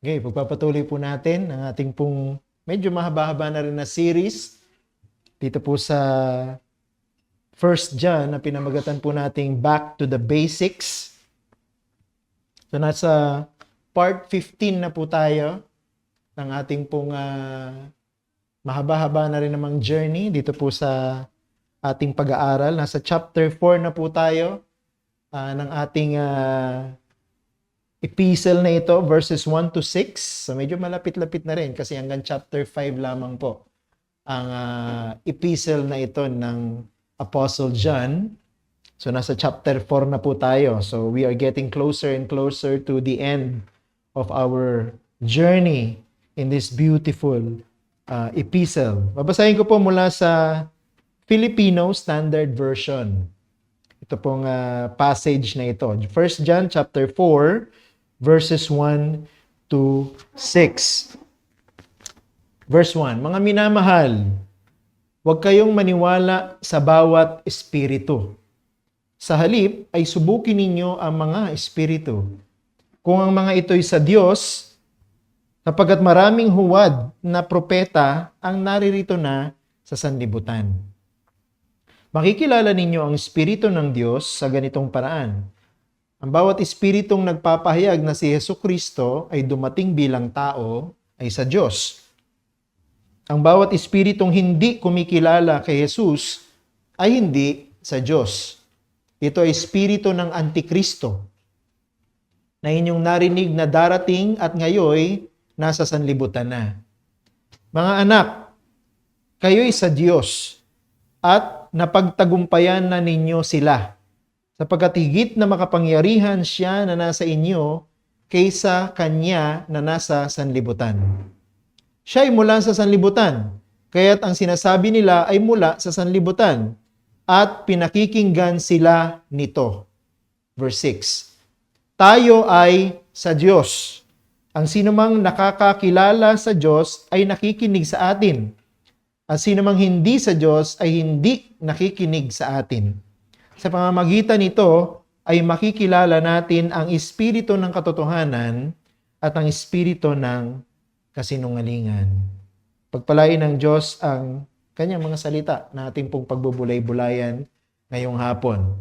Okay, pagpapatuloy po natin ang ating pong medyo mahaba-haba na rin na series dito po sa First John na pinamagatan po nating Back to the Basics. So nasa part 15 na po tayo ng ating pong mahaba-haba na rin namang journey dito po sa ating pag-aaral. Nasa chapter 4 na po tayo ng ating epistle na ito, verses 1 to 6. So medyo malapit-lapit na rin kasi hanggang chapter 5 lamang po ang epistle na ito ng Apostle John. So nasa chapter 4 na po tayo. So we are getting closer and closer to the end of our journey in this beautiful epistle. Babasahin ko po mula sa Filipino Standard Version. Ito pong passage na ito. 1 John chapter 4 verses 1 to 6. Verse 1, mga minamahal, huwag kayong maniwala sa bawat espiritu. Sa halip ay subukin ninyo ang mga espiritu. Kung ang mga ito'y sa Diyos, sapagkat maraming huwad na propeta ang naririto na sa sanlibutan. Makikilala ninyo ang espiritu ng Diyos sa ganitong paraan. Ang bawat espiritong nagpapahayag na si Jesucristo ay dumating bilang tao ay sa Diyos. Ang bawat espiritong hindi kumikilala kay Jesus ay hindi sa Diyos. Ito ay espiritu ng Antikristo na inyong narinig na darating at ngayoy nasa sanlibutan na. Mga anak, kayo'y sa Diyos at napagtagumpayan na ninyo sila. Sapagkat higit na makapangyarihan siya na nasa inyo kaysa kanya na nasa sanlibutan. Siya ay mula sa sanlibutan, kaya't ang sinasabi nila ay mula sa sanlibutan, at pinakikinggan sila nito. Verse 6, tayo ay sa Diyos. Ang sinumang nakakakilala sa Diyos ay nakikinig sa atin. At sinumang hindi sa Diyos ay hindi nakikinig sa atin. Sa pamamagitan nito ay makikilala natin ang espiritu ng katotohanan at ang espiritu ng kasinungalingan. Pagpalain ng Diyos ang kanyang mga salita na ating pong pagbubulay-bulayan ngayong hapon.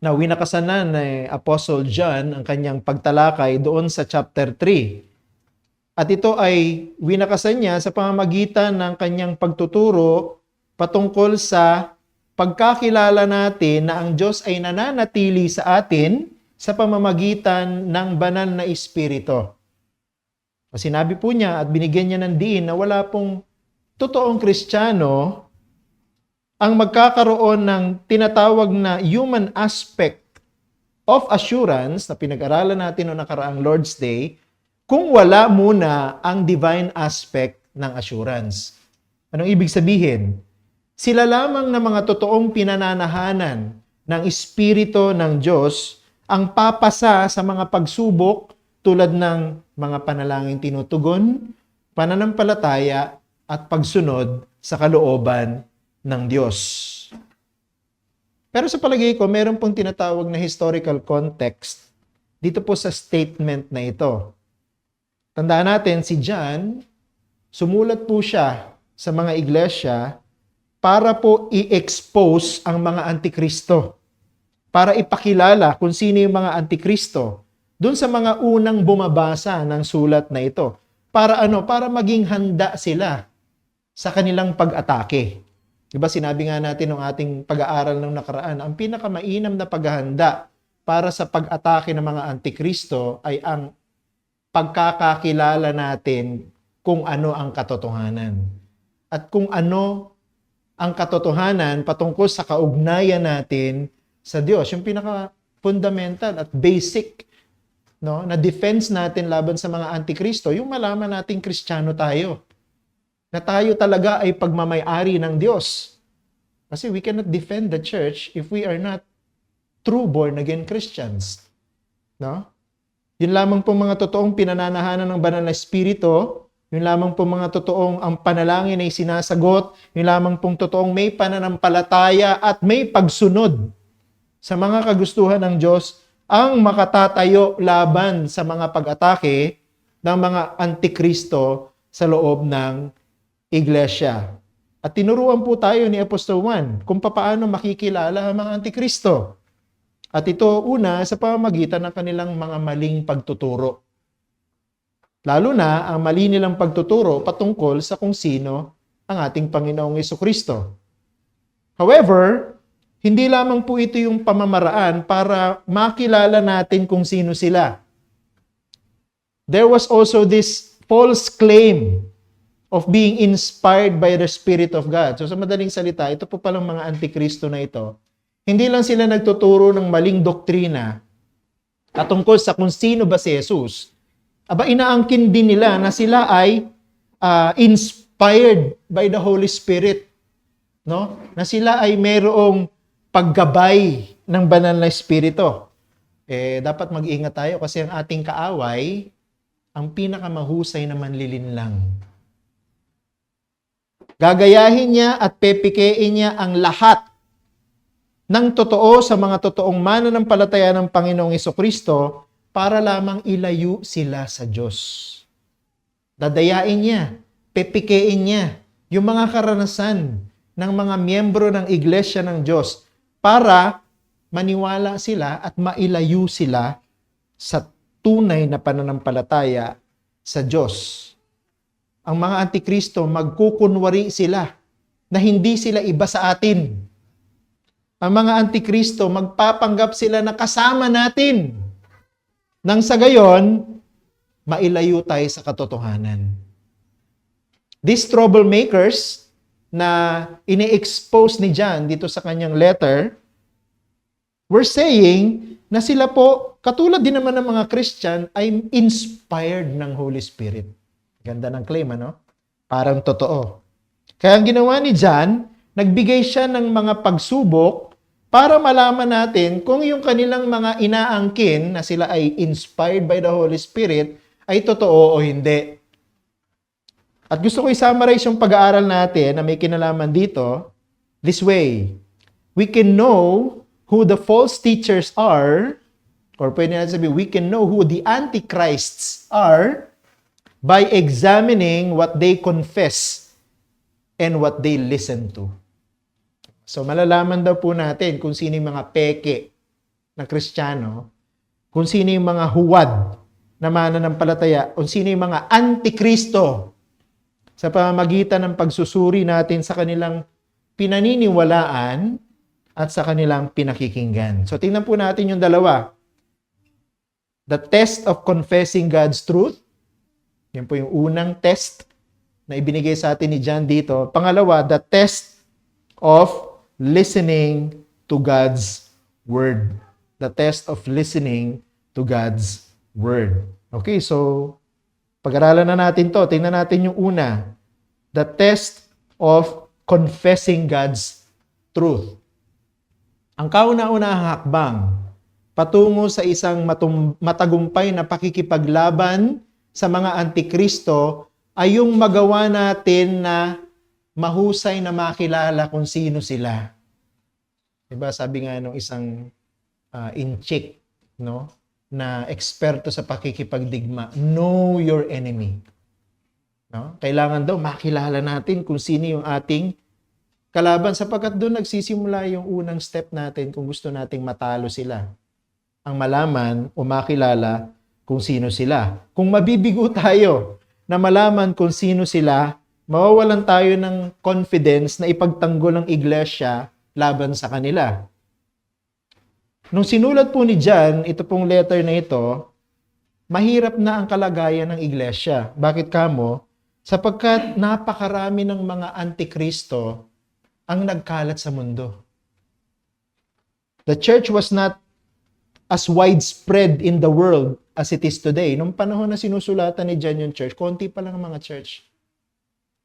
Now, winakasan na ni Apostle John ang kanyang pagtalakay doon sa chapter 3. At ito ay winakasan niya sa pamamagitan ng kanyang pagtuturo patungkol sa pagkakilala natin na ang Diyos ay nananatili sa atin sa pamamagitan ng banal na Espiritu. Sinabi po niya at binigyan niya ng diin na wala pong totoong Kristiyano ang magkakaroon ng tinatawag na human aspect of assurance na pinag-aralan natin noong nakaraang Lord's Day kung wala muna ang divine aspect ng assurance. Anong ibig sabihin? Sila lamang na mga totoong pinananahanan ng Espiritu ng Diyos ang papasa sa mga pagsubok tulad ng mga panalangin tinutugon, pananampalataya at pagsunod sa kalooban ng Diyos. Pero sa palagay ko, meron pong tinatawag na historical context dito po sa statement na ito. Tandaan natin, si John, sumulat po siya sa mga iglesia para po i-expose ang mga antikristo. Para ipakilala kung sino yung mga antikristo doon sa mga unang bumabasa ng sulat na ito. Para ano? Para maging handa sila sa kanilang pag-atake. Diba sinabi nga natin ng ating pag-aaral ng nakaraan, ang pinakamainam na paghahanda para sa pag-atake ng mga antikristo ay ang pagkakakilala natin kung ano ang katotohanan. At kung ano ang katotohanan patungkol sa kaugnayan natin sa Diyos. Yung pinaka-fundamental at basic na defense natin laban sa mga antikristo, yung malaman nating Kristiyano tayo. Na tayo talaga ay pagmamay-ari ng Diyos. Kasi we cannot defend the church if we are not true born-again Christians. No? Yun lamang po mga totoong pinananahanan ng banal na Espiritu, yun lamang pong mga totoong ang panalangin ay sinasagot, yun lamang pong totoong may pananampalataya at may pagsunod sa mga kagustuhan ng Diyos ang makatatayo laban sa mga pag-atake ng mga antikristo sa loob ng iglesia. At tinuruan po tayo ni Apostol Juan kung paano makikilala ang mga antikristo. At ito una sa pamamagitan ng kanilang mga maling pagtuturo. Lalo na ang mali nilang pagtuturo patungkol sa kung sino ang ating Panginoong Jesucristo. However, hindi lamang po ito yung pamamaraan para makilala natin kung sino sila. There was also this false claim of being inspired by the Spirit of God. So sa madaling salita, ito po palang mga antikristo na ito. Hindi lang sila nagtuturo ng maling doktrina at tungkol sa kung sino ba si Jesus. Aba, inaangkin din nila na sila ay inspired by the Holy Spirit. No? Na sila ay mayroong paggabay ng banal na espiritu. Dapat mag-ingat tayo kasi ang ating kaaway, ang pinakamahusay na manlilinlang. Gagayahin niya at pepikein niya ang lahat ng totoo sa mga totoong mananampalataya ng Panginoong Jesucristo para lamang ilayo sila sa Diyos. Dadayain niya, pepikein niya yung mga karanasan ng mga miyembro ng Iglesia ng Diyos para maniwala sila at mailayo sila sa tunay na pananampalataya sa Diyos. Ang mga antikristo, magkukunwari sila na hindi sila iba sa atin. Ang mga antikristo, magpapanggap sila na kasama natin. Nang sa gayon, mailayo tayo sa katotohanan. These troublemakers na ine-expose ni John dito sa kanyang letter, we're saying na sila po, katulad din naman ng mga Christian, ay inspired ng Holy Spirit. Ganda ng claim, ano? Parang totoo. Kaya ang ginawa ni John, nagbigay siya ng mga pagsubok para malaman natin kung yung kanilang mga inaangkin na sila ay inspired by the Holy Spirit ay totoo o hindi. At gusto ko i-summarize yung pag-aaral natin na may kinalaman dito this way. We can know who the false teachers are, or pwede natin sabihin, we can know who the antichrists are by examining what they confess and what they listen to. So malalaman daw po natin kung sino yung mga peke na Kristiyano, kung sino yung mga huwad na mananampalataya, kung sino yung mga antikristo sa pamamagitan ng pagsusuri natin sa kanilang pinaniniwalaan at sa kanilang pinakikinggan. So tingnan po natin yung dalawa. The test of confessing God's truth. Yan po yung unang test na ibinigay sa atin ni John dito. Pangalawa, the test of listening to God's Word. The test of listening to God's Word. Okay, so pag-aralan na natin to. Tingnan natin yung una. The test of confessing God's truth. Ang kauna-unahang hakbang patungo sa isang matagumpay na pakikipaglaban sa mga antikristo ay yung magawa natin na mahusay na makilala kung sino sila. Diba? Sabi nga nung isang in-check, no? Na eksperto sa pakikipagdigma, know your enemy. No? Kailangan daw makilala natin kung sino yung ating kalaban sapagkat doon nagsisimula yung unang step natin kung gusto nating matalo sila. Ang malaman o makilala kung sino sila. Kung mabibigo tayo na malaman kung sino sila, mawawalan tayo ng confidence na ipagtanggol ng iglesia laban sa kanila. Nung sinulat po ni John, ito pong letter na ito, mahirap na ang kalagayan ng iglesia. Bakit kamo? Sapagkat napakarami ng mga antikristo ang nagkalat sa mundo. The church was not as widespread in the world as it is today. Nung panahon na sinusulatan ni John yung church, konti pa lang ang mga church.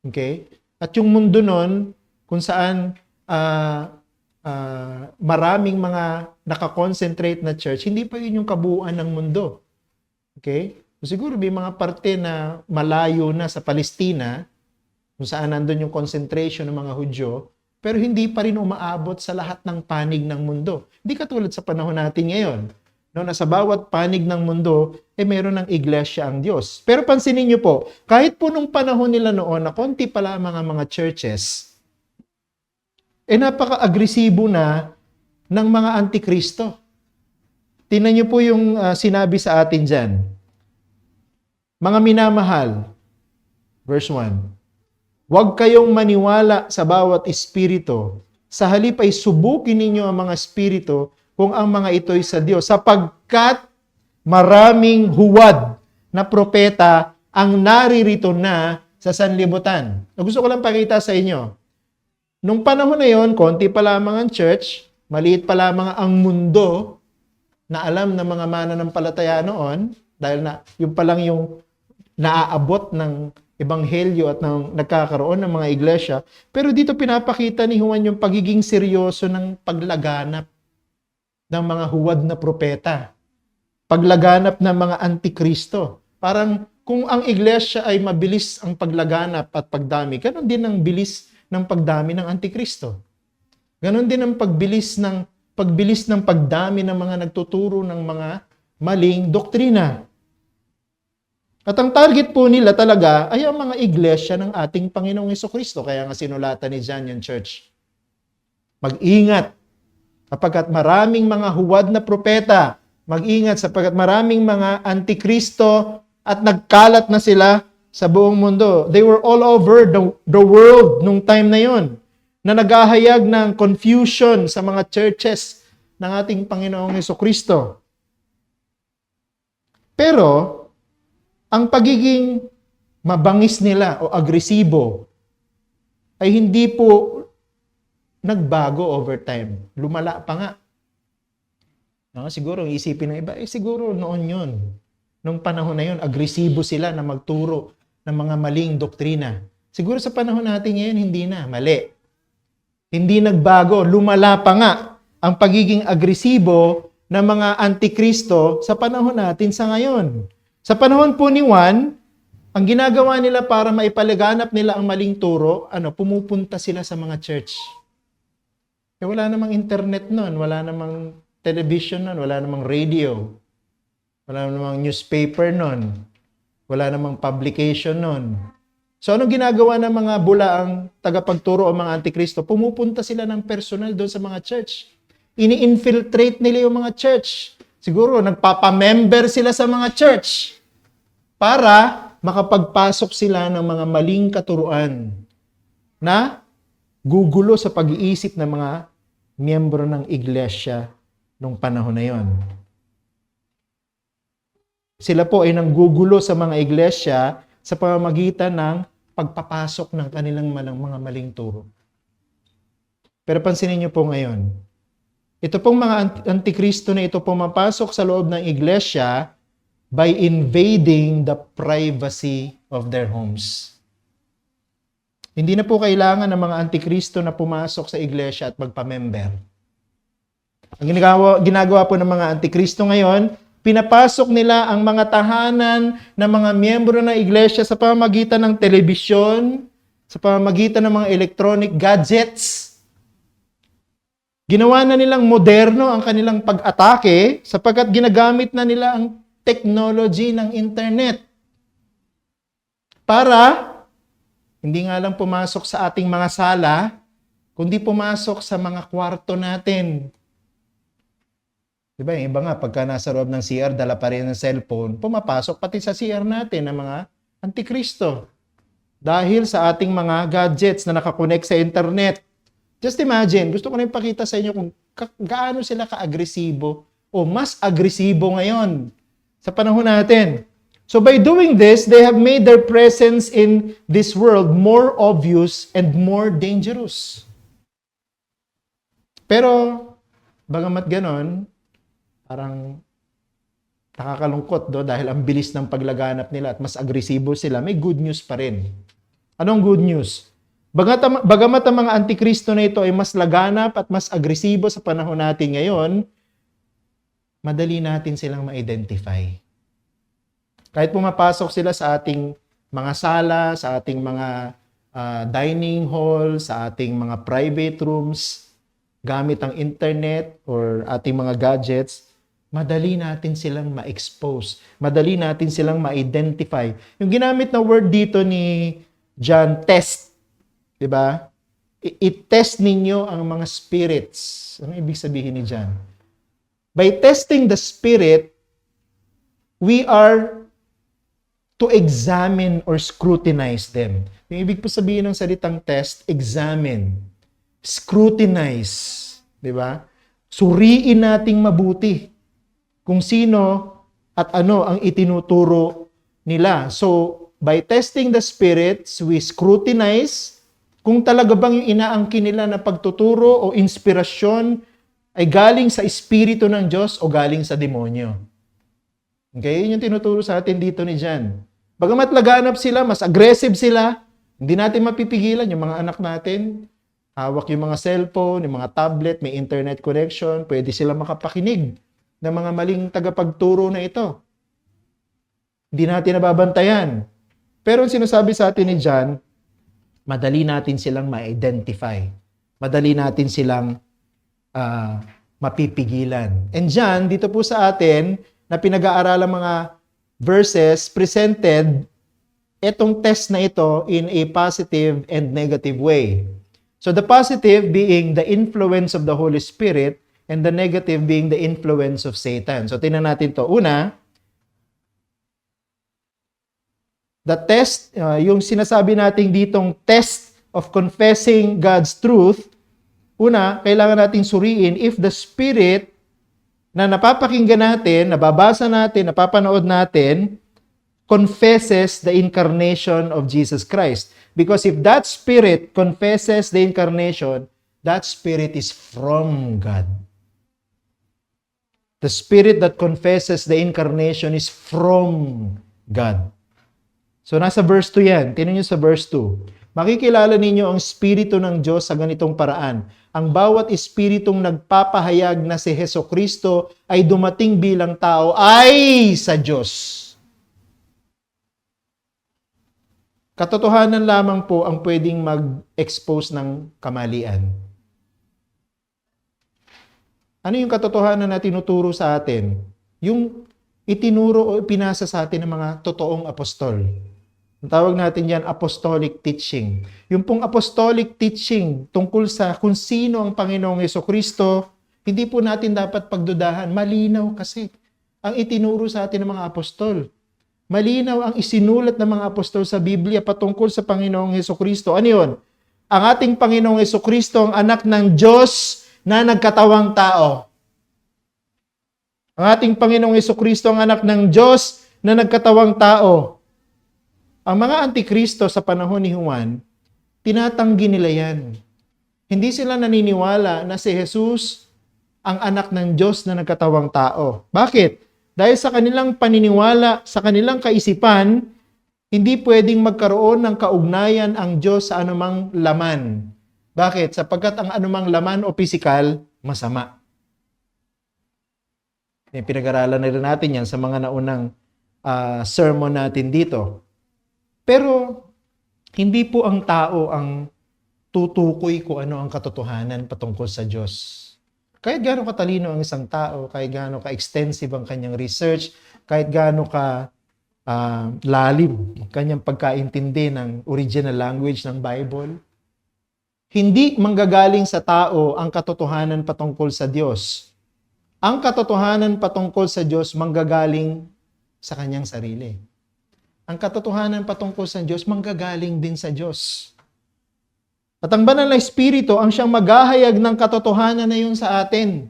Okay? At yung mundo nun, kung saan maraming mga nakakonsentrate na church, hindi pa yun yung kabuuan ng mundo. Okay? So, siguro may mga parte na malayo na sa Palestina, kung saan nandun yung concentration ng mga Hudyo, pero hindi pa rin umaabot sa lahat ng panig ng mundo. Hindi katulad sa panahon natin ngayon, No, na sa bawat panig ng mundo, meron ng iglesia ang Diyos. Pero pansinin niyo po, kahit po nung panahon nila noon na konti pa lamang ang mga churches, napaka-agresibo na ng mga antikristo. Tingnan niyo po yung sinabi sa atin dyan. Mga minamahal, verse 1, huwag kayong maniwala sa bawat espiritu. Sa halip ay subukin ninyo ang mga espiritu kung ang mga ito'y sa Diyos, sapagkat maraming huwad na propeta ang naririto na sa sanlibutan. Gusto ko lang pakita sa inyo. Nung panahon na yon, konti pa lamang ang church, maliit pa lamang ang mundo na alam ng mga mananampalataya noon, dahil na yung pa lang yung naaabot ng ebanghelyo at ng nagkakaroon ng mga iglesia. Pero dito pinapakita ni Juan yung pagiging seryoso ng paglaganap ng mga huwad na propeta. Paglaganap ng mga antikristo. Parang kung ang iglesia ay mabilis ang paglaganap at pagdami, ganon din ang bilis ng pagdami ng antikristo. Ganon din ang pagbilis ng pagdami ng mga nagtuturo ng mga maling doktrina. At ang target po nila talaga ay ang mga iglesia ng ating Panginoong Jesucristo. Kaya nga sinulatan ni John yung church. Mag-ingat sapagkat maraming mga huwad na propeta. Mag-ingat sapagkat maraming mga antikristo at nagkalat na sila sa buong mundo. They were all over the world nung time na yon, na naghahayag ng confusion sa mga churches ng ating Panginoong Jesucristo. Pero, ang pagiging mabangis nila o agresibo ay hindi po nagbago over time. Lumala pa nga. No, siguro, isipin ng iba, siguro noon yun. Nung panahon na yun, agresibo sila na magturo ng mga maling doktrina. Siguro sa panahon natin ngayon, hindi na. Mali. Hindi nagbago. Lumala pa nga ang pagiging agresibo ng mga antikristo sa panahon natin sa ngayon. Sa panahon po ni Juan, ang ginagawa nila para maipalaganap nila ang maling turo, pumupunta sila sa mga church. Wala namang internet nun, wala namang television nun, wala namang radio, wala namang newspaper nun, wala namang publication nun. So anong ginagawa ng mga bulaang tagapagturo o mga antikristo? Pumupunta sila ng personal doon sa mga church. Ini-infiltrate nila yung mga church. Siguro nagpapamember sila sa mga church para makapagpasok sila ng mga maling katuruan na gugulo sa pag-iisip ng mga miyembro ng iglesia nung panahon na yon. Sila po ay nanggugulo sa mga iglesia sa pamamagitan ng pagpapasok ng kanilang mga maling turo. Pero pansinin niyo po ngayon, ito pong mga antikristo na ito pumapasok sa loob ng iglesia by invading the privacy of their homes. Hindi na po kailangan ng mga antikristo na pumasok sa iglesia at magpamember. Ang ginagawa po ng mga antikristo ngayon, pinapasok nila ang mga tahanan ng mga miyembro ng iglesia sa pamamagitan ng telebisyon, sa pamamagitan ng mga electronic gadgets. Ginawa na nilang moderno ang kanilang pag-atake sapagkat ginagamit na nila ang technology ng internet para hindi nga lang pumasok sa ating mga sala, kundi pumasok sa mga kwarto natin. Diba? Yung iba nga, pagka nasa loob ng CR, dala pa rin ng cellphone, pumapasok pati sa CR natin ng mga antikristo. Dahil sa ating mga gadgets na nakakonect sa internet. Just imagine, gusto ko na ipakita sa inyo kung gaano sila ka-agresibo o mas agresibo ngayon sa panahon natin. So by doing this, they have made their presence in this world more obvious and more dangerous. Pero, bagamat ganon, parang nakakalungkot dahil ang bilis ng paglaganap nila at mas agresibo sila, may good news pa rin. Anong good news? Bagamat ang mga antikristo na ito ay mas laganap at mas agresibo sa panahon natin ngayon, madali natin silang ma-identify. Kahit pumapasok sila sa ating mga sala, sa ating mga dining hall, sa ating mga private rooms, gamit ang internet or ating mga gadgets, madali natin silang ma-expose. Madali natin silang ma-identify. Yung ginamit na word dito ni John, test. Diba? I-test ninyo ang mga spirits. Ano ibig sabihin ni John? By testing the spirit, we are to examine or scrutinize them. Yung ibig po sabihin ng salitang test, examine, scrutinize. Diba? Suriin nating mabuti kung sino at ano ang itinuturo nila. So, by testing the spirits, we scrutinize kung talaga bang yung inaangkin nila na pagtuturo o inspirasyon ay galing sa Espiritu ng Diyos o galing sa demonyo. Okay? Yun yung tinuturo sa atin dito ni John. Bagamat laganap sila, mas aggressive sila, hindi natin mapipigilan yung mga anak natin. Hawak yung mga cellphone, yung mga tablet, may internet connection, pwede sila makapakinig ng mga maling tagapagturo na ito. Hindi natin nababantayan. Pero ang sinasabi sa atin ni John, madali natin silang ma-identify. Madali natin silang mapipigilan. And John, dito po sa atin, na pinag-aaralang mga verses, presented itong test na ito in a positive and negative way. So the positive being the influence of the Holy Spirit, and the negative being the influence of Satan. So, tingnan natin to. Una, the test, yung sinasabi natin ditong test of confessing God's truth, una, kailangan natin suriin if the Spirit na napapakinggan natin, nababasa natin, napapanood natin, confesses the incarnation of Jesus Christ. Because if that Spirit confesses the incarnation, that Spirit is from God. The Spirit that confesses the incarnation is from God. So, nasa verse 2 yan. Tingnan nyo sa verse 2. Makikilala ninyo ang Espiritu ng Diyos sa ganitong paraan. Ang bawat Espiritong nagpapahayag na si Hesukristo ay dumating bilang tao ay sa Diyos. Katotohanan lamang po ang pwedeng mag-expose ng kamalian. Ano yung katotohanan na tinuturo sa atin? Yung itinuro o ipinasa sa atin ng mga totoong apostol. Ang tawag natin yan, apostolic teaching. Yung pong apostolic teaching tungkol sa kung sino ang Panginoong Hesukristo, hindi po natin dapat pagdudahan. Malinaw kasi ang itinuro sa atin ng mga apostol. Malinaw ang isinulat ng mga apostol sa Biblia patungkol sa Panginoong Hesukristo. Ano yun? Ang ating Panginoong Hesukristo, ang anak ng Diyos na nagkatawang tao. Ang ating Panginoong Hesukristo, ang anak ng Diyos na nagkatawang tao. Ang mga antikristo sa panahon ni Juan, tinatanggi nila yan. Hindi sila naniniwala na si Jesus ang anak ng Diyos na nagkatawang tao. Bakit? Dahil sa kanilang paniniwala, sa kanilang kaisipan, hindi pwedeng magkaroon ng kaugnayan ang Diyos sa anumang laman. Bakit? Sapagkat ang anumang laman o pisikal, masama. Pinag-aralan na rin natin yan sa mga naunang sermon natin dito. Pero, hindi po ang tao ang tutukoy kung ano ang katotohanan patungkol sa Diyos. Kahit gaano katalino ang isang tao, kahit gaano ka-extensive ang kanyang research, kahit gaano ka lalim ang kanyang pagkaintindi ng original language ng Bible, hindi manggagaling sa tao ang katotohanan patungkol sa Diyos. Ang katotohanan patungkol sa Diyos manggagaling sa kanyang sarili. Ang katotohanan patungkol sa Diyos manggagaling din sa Diyos. At ang banal na Espiritu ang siyang maghahayag ng katotohanan na yun sa atin.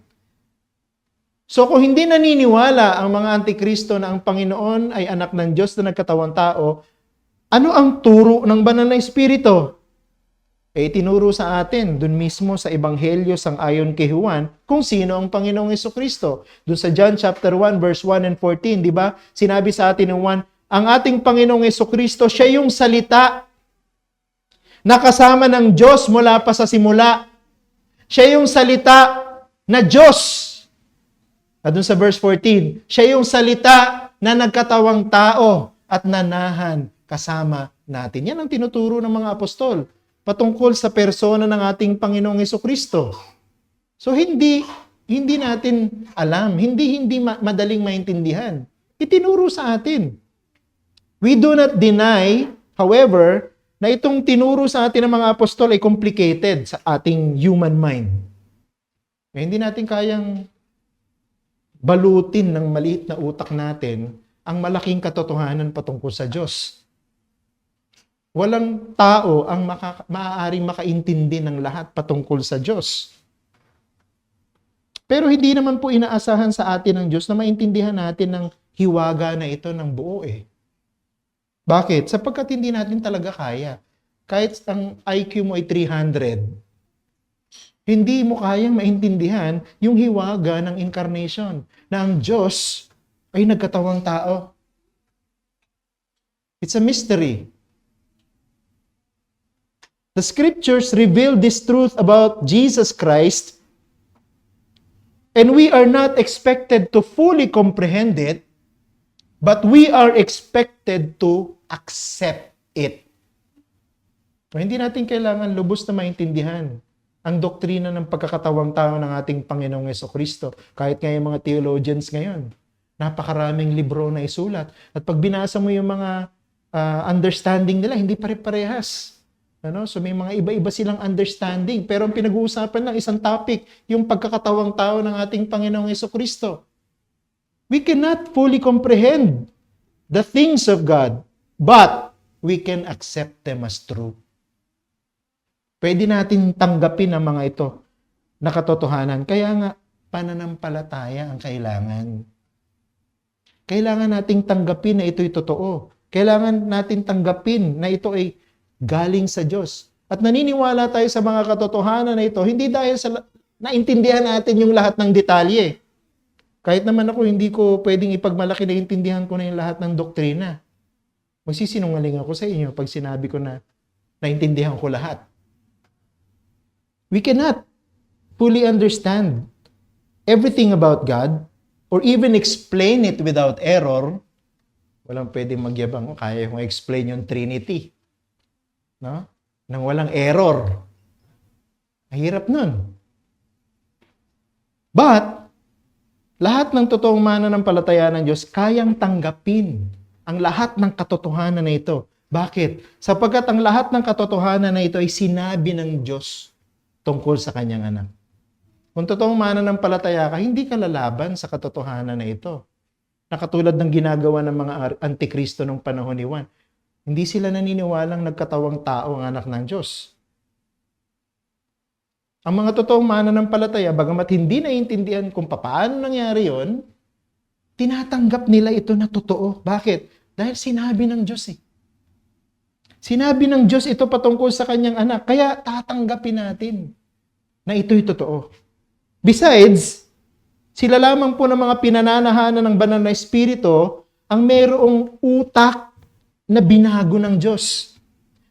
So kung hindi naniniwala ang mga antikristo na ang Panginoon ay anak ng Diyos na nagkatawang tao, ano ang turo ng banal na Espiritu? Tinuro sa atin dun mismo sa Ebanghelyo sang-ayon kay Juan kung sino ang Panginoong Hesukristo. Dun sa John chapter 1 verse 1 and 14, di ba? Sinabi sa atin ng Juan, ang ating Panginoong Hesukristo, siya yung salita na kasama ng Diyos mula pa sa simula. Siya yung salita na Diyos. At dun sa verse 14, siya yung salita na nagkatawang tao at nanahan kasama natin. Yan ang tinuturo ng mga apostol patungkol sa persona ng ating Panginoong Hesukristo. So hindi hindi natin alam, hindi madaling maintindihan. Itinuro sa atin. We do not deny, however, na itong tinuro sa atin ng mga apostol ay complicated sa ating human mind. Hindi natin kayang balutin ng maliit na utak natin ang malaking katotohanan patungkol sa Diyos. Walang tao ang maaaring makaintindi ng lahat patungkol sa Diyos. Pero hindi naman po inaasahan sa atin ng Diyos na maintindihan natin ng hiwaga na ito ng buo eh. Bakit? Sapagkat hindi natin talaga kaya. Kahit ang IQ mo ay 300, hindi mo kayang maintindihan yung hiwaga ng incarnation na ang Diyos ay nagkatawang tao. It's a mystery. The scriptures reveal this truth about Jesus Christ, and we are not expected to fully comprehend it, but we are expected to accept it. So, hindi natin kailangan lubos na maintindihan ang doktrina ng pagkakatawang tao ng ating Panginoong Jesucristo. Kahit nga yung mga theologians ngayon, napakaraming libro na isulat. At pag binasa mo yung mga understanding nila, hindi pare-parehas. So may mga iba-iba silang understanding. Pero ang pinag-uusapan lang isang topic, yung pagkakatawang tao ng ating Panginoong Jesucristo. We cannot fully comprehend the things of God, but we can accept them as true. Pwede natin tanggapin ang mga ito na katotohanan. Kaya nga, pananampalataya ang kailangan. Kailangan nating tanggapin na ito'y totoo. Kailangan natin tanggapin na ito ay galing sa Diyos. At naniniwala tayo sa mga katotohanan na ito, hindi dahil sa naintindihan natin yung lahat ng detalye. Kahit naman ako, hindi ko pwedeng ipagmalaki na intindihan ko na yung lahat ng doktrina. Magsisinungaling ako sa inyo pag sinabi ko na naintindihan ko lahat. We cannot fully understand everything about God or even explain it without error. Walang pwedeng magyabang, kaya kong explain yung Trinity. No? Nang walang error. Mahirap nun. But, lahat ng totoong mananampalataya ng Diyos, kayang tanggapin ang lahat ng katotohanan na ito. Bakit? Sapagkat ang lahat ng katotohanan na ito ay sinabi ng Diyos tungkol sa kanyang anak. Kung totoong mananampalataya ka, hindi ka lalaban sa katotohanan na ito. Na katulad ng ginagawa ng mga antikristo nung panahon ni Juan. Hindi sila naniniwalang nagkatawang tao ang anak ng Diyos. Ang mga totoong mananampalataya, bagamat hindi naiintindihan kung paano nangyari yon, tinatanggap nila ito na totoo. Bakit? Dahil sinabi ng Diyos eh. Sinabi ng Diyos ito patungkol sa kanyang anak. Kaya tatanggapin natin na ito'y totoo. Besides, sila lamang po ng mga pinananahanan ng banal na espiritu ang mayroong utak na binago ng Diyos.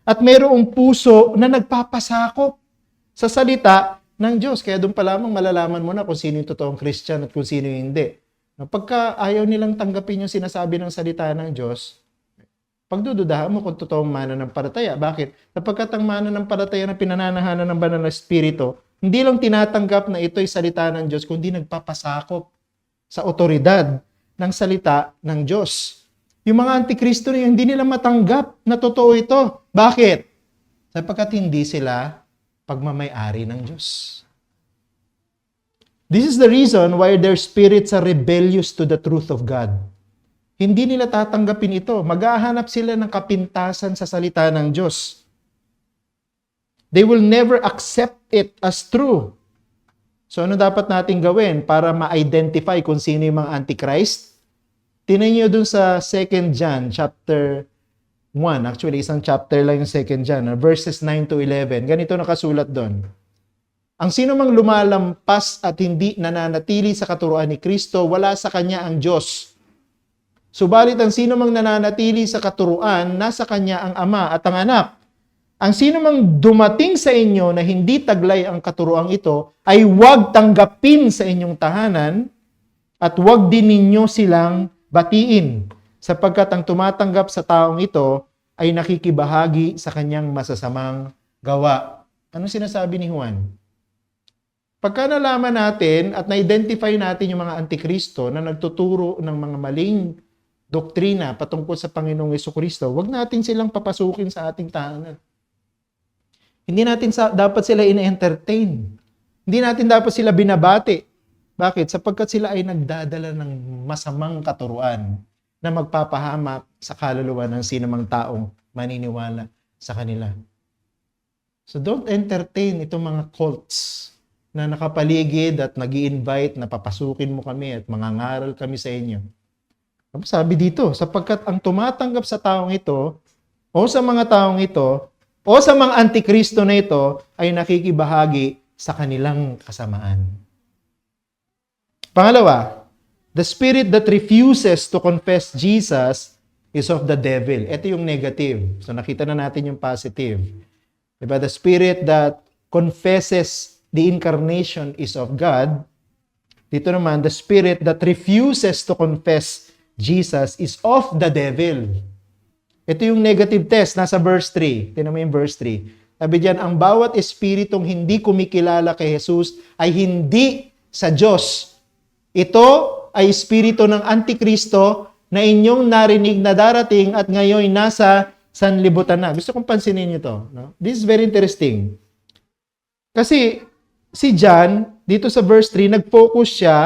At mayroong puso na nagpapasakop sa salita ng Diyos. Kaya doon pa lamang malalaman mo na kung sino yung totoong Christian at kung sino yung hindi. Pagka ayaw nilang tanggapin yung sinasabi ng salita ng Diyos, pagdududahan mo kung totoong mananampalataya. Bakit? Sapagkat ang mananampalataya na pinananahanan ng banal na espiritu, hindi lang tinatanggap na ito'y salita ng Diyos, kundi nagpapasakop sa otoridad ng salita ng Diyos. Yung mga antikristo na yun, hindi nila matanggap na totoo ito. Bakit? Sapagkat hindi sila pagmamay-ari ng Diyos. This is the reason why their spirits are rebellious to the truth of God. Hindi nila tatanggapin ito. Maghahanap sila ng kapintasan sa salita ng Diyos. They will never accept it as true. So ano dapat natin gawin para ma-identify kung sino yung mga antichrist? Tingnan niyo dun sa 2 John chapter 1. Actually, isang chapter lang yung 2 John. Verses 9 to 11. Ganito nakasulat doon. Ang sino mang lumalampas at hindi nananatili sa katuruan ni Kristo, wala sa kanya ang Diyos. Subalit ang sino mang nananatili sa katuruan, nasa kanya ang Ama at ang Anak. Ang sino mang dumating sa inyo na hindi taglay ang katuruang ito, ay huwag tanggapin sa inyong tahanan at huwag din ninyo silang batiin, sapagkat ang tumatanggap sa taong ito ay nakikibahagi sa kanyang masasamang gawa. Anong sinasabi ni Juan? Pagka nalaman natin at na-identify natin yung mga antikristo na nagtuturo ng mga maling doktrina patungkol sa Panginoong Jesucristo, wag natin silang papasukin sa ating tahanan. Hindi natin dapat sila ina-entertain. Hindi natin dapat sila binabati. Bakit? Sapagkat sila ay nagdadala ng masamang katuruan na magpapahamak sa kaluluwa ng sinumang taong maniniwala sa kanila. So don't entertain itong mga cults na nakapaligid at nag-i-invite na papasukin mo kami at mangangaral kami sa inyo. Sabi dito, sapagkat ang tumatanggap sa taong ito, o sa mga taong ito, o sa mga antikristo na ito, ay nakikibahagi sa kanilang kasamaan. Pangalawa, the spirit that refuses to confess Jesus is of the devil. Ito yung negative. So nakita na natin yung positive. Diba? The spirit that confesses the incarnation is of God. Dito naman, the spirit that refuses to confess Jesus is of the devil. Ito yung negative test, nasa verse 3. Tingnan mo yung verse 3. Sabi diyan, ang bawat espiritong hindi kumikilala kay Jesus ay hindi sa Diyos. Ito ay espiritu ng Antikristo na inyong narinig na darating at ngayon nasa sanlibutan na. Gusto kong pansinin niyo to. No? This is very interesting. Kasi si John, dito sa verse 3, nag-focus siya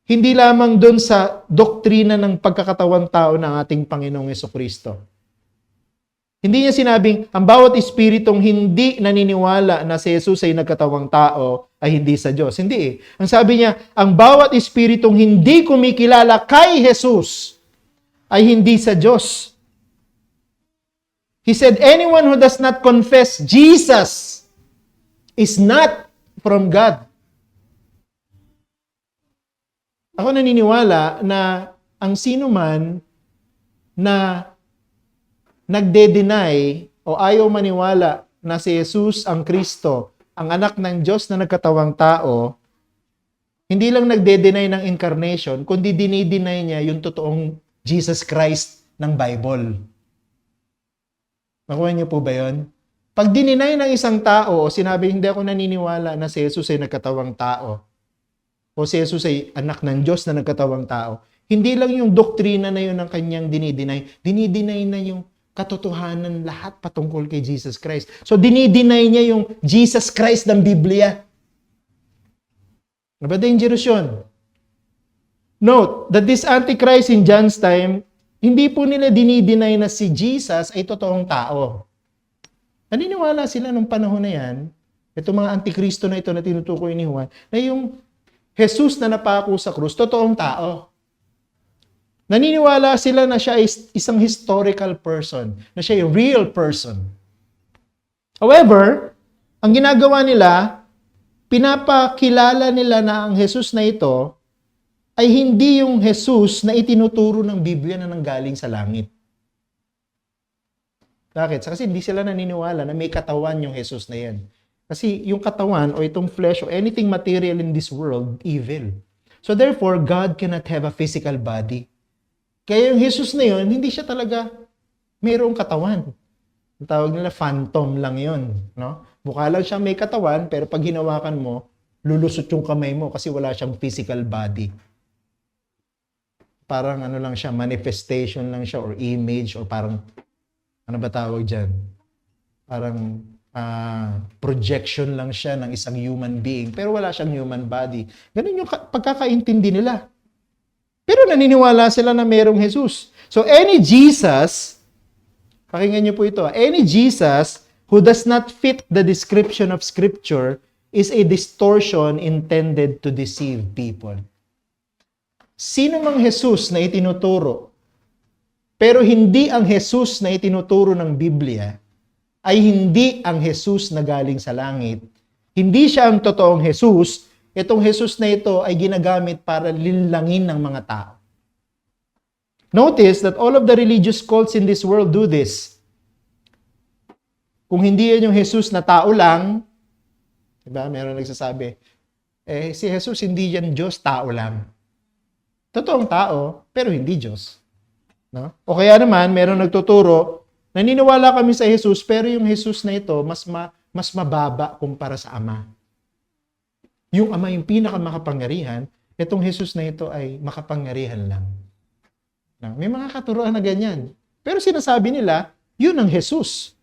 hindi lamang doon sa doktrina ng pagkakatawang tao ng ating Panginoong Jesucristo. Hindi niya sinabing, ang bawat espiritong hindi naniniwala na si Jesus ay nagkatawang tao ay hindi sa Diyos. Hindi eh. Ang sabi niya, ang bawat espiritong hindi kumikilala kay Jesus ay hindi sa Diyos. He said, anyone who does not confess Jesus is not from God. Ako naniniwala na ang sino man na nagde-deny o ayaw maniwala na si Jesus ang Kristo, ang anak ng Diyos na nagkatawang tao, hindi lang nagde-deny ng incarnation, kundi dinideny niya yung totoong Jesus Christ ng Bible. Nakuha niyo po ba yun? Pag dininay ng isang tao o sinabi, hindi ako naniniwala na si Jesus ay nagkatawang tao, o si Jesus ay anak ng Diyos na nagkatawang tao, hindi lang yung doktrina na yun ang kanyang dinideny na yung katotohanan lahat patungkol kay Jesus Christ. So, dinideny niya yung Jesus Christ ng Biblia. Diba dangerous yun? Note that this Antichrist in John's time, hindi po nila dinideny na si Jesus ay totoong tao. Naniniwala sila nung panahon na yan, itong mga Antikristo na ito na tinutukoy ni Juan, na yung Jesus na napako sa krus, totoong tao. Naniniwala sila na siya ay isang historical person, na siya ay real person. However, ang ginagawa nila, pinapakilala nila na ang Jesus na ito ay hindi yung Jesus na itinuturo ng Biblia na nanggaling sa langit. Bakit? Kasi hindi sila naniniwala na may katawan yung Jesus na yan. Kasi yung katawan o itong flesh o anything material in this world, evil. So therefore, God cannot have a physical body. Kaya yung Jesus na yun, hindi siya talaga mayroong katawan. Ang tawag nila, phantom lang yun. No? Mukha lang siya may katawan, pero pag hinawakan mo, lulusot yung kamay mo kasi wala siyang physical body. Parang ano lang siya, manifestation lang siya or image or parang, ano ba tawag dyan? Parang projection lang siya ng isang human being, pero wala siyang human body. Ganun yung pagkakaintindi nila. Pero naniniwala sila na mayroong Jesus. So any Jesus, pakinggan niyo po ito, any Jesus who does not fit the description of Scripture is a distortion intended to deceive people. Sino mang Jesus na itinuturo, pero hindi ang Jesus na itinuturo ng Biblia, ay hindi ang Jesus na galing sa langit. Hindi siya ang totoong Jesus. Itong Jesus na ito ay ginagamit para linlangin ng mga tao. Notice that all of the religious cults in this world do this. Kung hindi yan yung Jesus na tao lang, diba, meron nagsasabi, si Jesus hindi yan Diyos, tao lang. Totoong tao, pero hindi Diyos. No? O kaya naman, meron nagtuturo, naniniwala kami sa Jesus, pero yung Jesus na ito, mas mababa kumpara sa Ama. yung Ama yung pinakamakapangyarihan, itong Jesus na ito ay makapangyarihan lang. May mga katuruan na ganyan. Pero sinasabi nila, yun ang Jesus.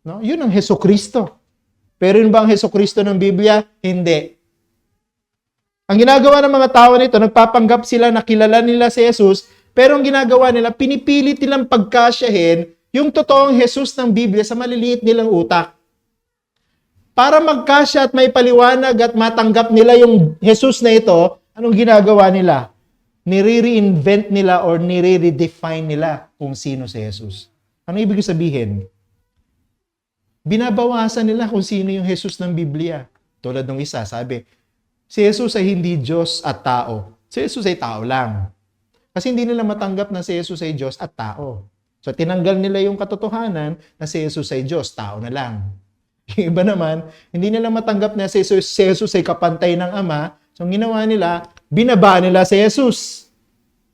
No? Yun ang Hesukristo. Pero yun ba ang Hesukristo ng Biblia? Hindi. Ang ginagawa ng mga tao nito, nagpapanggap sila na kilala nila si Jesus, pero ang ginagawa nila, pinipilit nilang pagkasyahin yung totoong Jesus ng Biblia sa maliliit nilang utak. Para magkasya at may paliwanag at matanggap nila yung Jesus na ito, anong ginagawa nila? Nire-reinvent nila or nire-redefine nila kung sino si Jesus. Ano ibig sabihin? Binabawasan nila kung sino yung Jesus ng Biblia. Tulad ng isa, sabi, si Jesus ay hindi Diyos at tao. Si Jesus ay tao lang. Kasi hindi nila matanggap na si Jesus ay Diyos at tao. So tinanggal nila yung katotohanan na si Jesus ay Diyos, tao na lang. Yung iba naman, hindi nila matanggap na si Jesus ay kapantay ng Ama. So ang ginawa nila, binaba nila si Jesus.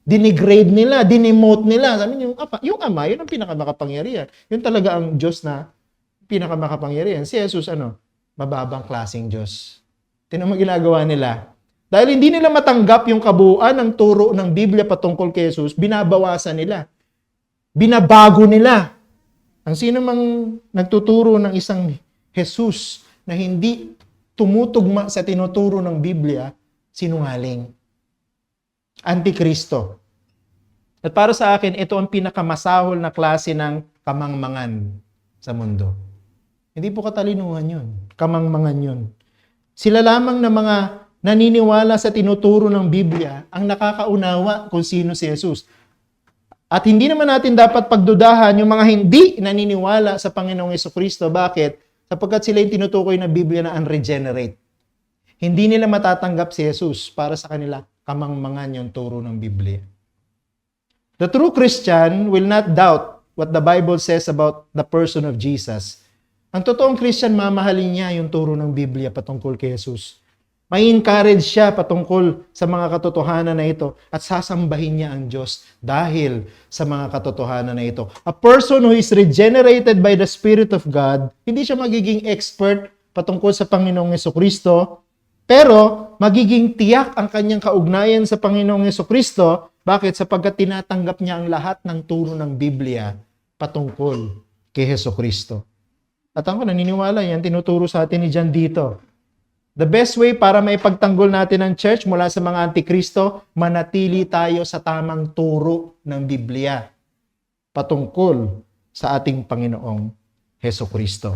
Dinigrade nila, dinemote nila. Sabi yung Ama, yun ang pinakamakapangyarihan. Yun talaga ang Diyos na pinakamakapangyarihan. Si Jesus, mababang klaseng Diyos. Tingnan mo ginagawa nila. Dahil hindi nila matanggap yung kabuuan ng turo ng Biblia patungkol kay Jesus, binabawasan nila. Binabago nila. Ang sino mang nagtuturo ng isang Jesus na hindi tumutugma sa tinuturo ng Biblia, sinungaling. Antikristo. At para sa akin, ito ang pinakamasahol na klase ng kamangmangan sa mundo. Hindi po katalinuhan yun. Kamangmangan yun. Sila lamang na mga naniniwala sa tinuturo ng Biblia ang nakakaunawa kung sino si Jesus. At hindi naman natin dapat pagdudahan yung mga hindi naniniwala sa Panginoong Jesucristo. Bakit? Sapagkat sila yung tinutukoy na Biblia na unregenerate. Hindi nila matatanggap si Jesus para sa kanila kamangmangan yung turo ng Biblia. The true Christian will not doubt what the Bible says about the person of Jesus. Ang totoong Christian, mamahalin niya yung turo ng Biblia patungkol kay Jesus. May encourage siya patungkol sa mga katotohanan na ito at sasambahin niya ang Diyos dahil sa mga katotohanan na ito. A person who is regenerated by the Spirit of God, hindi siya magiging expert patungkol sa Panginoong Jesucristo, pero magiging tiyak ang kanyang kaugnayan sa Panginoong Jesucristo. Bakit? Sapagkat tinatanggap niya ang lahat ng turo ng Biblia patungkol kay Jesucristo. At ako naniniwala yan, tinuturo sa atin ni John dito. The best way para maipagtanggol natin ang church mula sa mga antikristo, manatili tayo sa tamang turo ng Biblia patungkol sa ating Panginoong Jesucristo.